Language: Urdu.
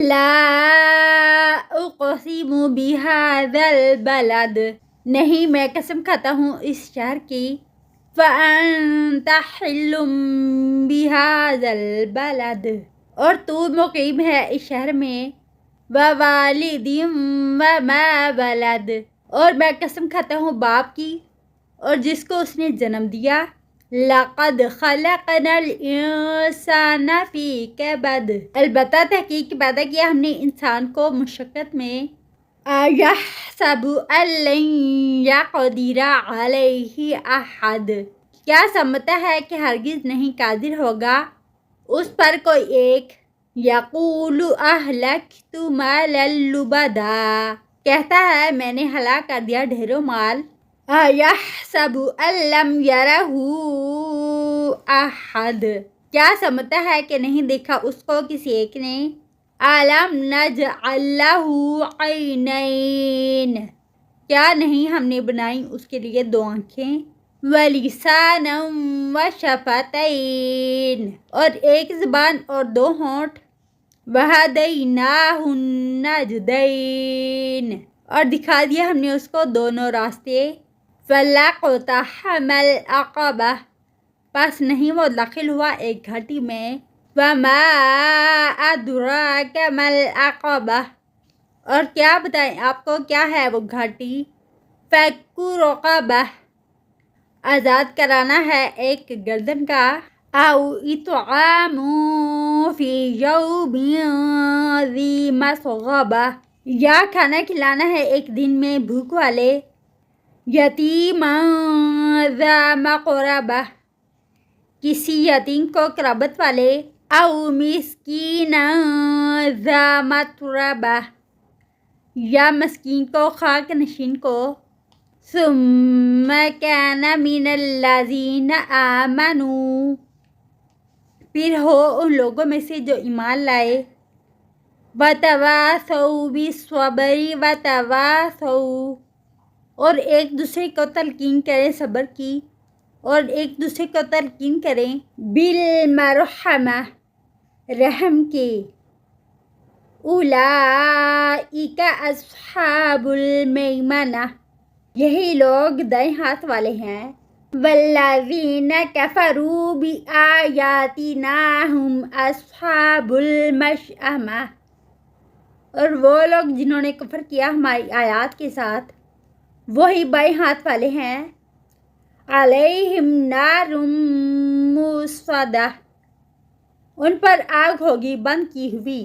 لا اقسم بهذا البلد، نہیں میں قسم کھاتا ہوں اس شہر کی، فأنت حل بهذا البلد، اور تو مقیم ہے اس شہر میں، ووالد وما ولد، اور میں قسم کھاتا ہوں باپ کی اور جس کو اس نے جنم دیا، لقد خلقنا الانسان فی کبد، البتہ تحقیق پیدا کیا ہم نے انسان کو مشقت میں، ایحسب ان لن یقدر علیہ احد، کیا سمجھتا ہے کہ ہرگز نہیں قادر ہوگا اس پر کوئی ایک، یقول اہلکت مالا لبدا، کہتا ہے میں نے ہلاک کر دیا ڈھیروں مال، ایحسب ان لم یرہ احد، کیا سمجھتا ہے کہ نہیں دیکھا اس کو کسی ایک نے، الم نجعل لہ عینین، کیا نہیں ہم نے بنائی اس کے لیے دو آنکھیں، ولسانا وشفتین، اور ایک زبان اور دو ہونٹ، وہدیناہ النجدین، اور دکھا دیا ہم نے اس کو دونوں راستے، فلاقتحم العقبہ، پس نہیں وہ داخل ہوا ایک گھاٹی میں، وما ادراک ما العقبہ، اور کیا بتائیں آپ کو کیا ہے وہ گھاٹی، فک رقبہ، آزاد کرانا ہے ایک گردن کا، او اطعام فی یوم ذی مسغبہ، یا کھانا کھلانا ہے ایک دن میں بھوک والے، یتیما ذا مقربہ، کسی یتیم کو قرابت والے، او مسکینا ذا متربہ، یا مسکین کو خاک نشین کو، ثم کان من الذین آمنوا، پھر ہو ان لوگوں میں سے جو ایمان لائے، وتواصوا بالصبر وتواصوا، اور ایک دوسرے کو تلقین کریں صبر کی اور ایک دوسرے کو تلقین کریں بالمرحمہ، رحم کے، اولئک اصحاب المیمنہ، یہی لوگ دائیں ہاتھ والے ہیں، والذین کفروا بآیاتنا ہم اصحاب المشأمہ، اور وہ لوگ جنہوں نے کفر کیا ہماری آیات کے ساتھ وہی بائیں ہاتھ والے ہیں، علیہم نار مؤصدہ، ان پر آگ ہوگی بند کی ہوئی،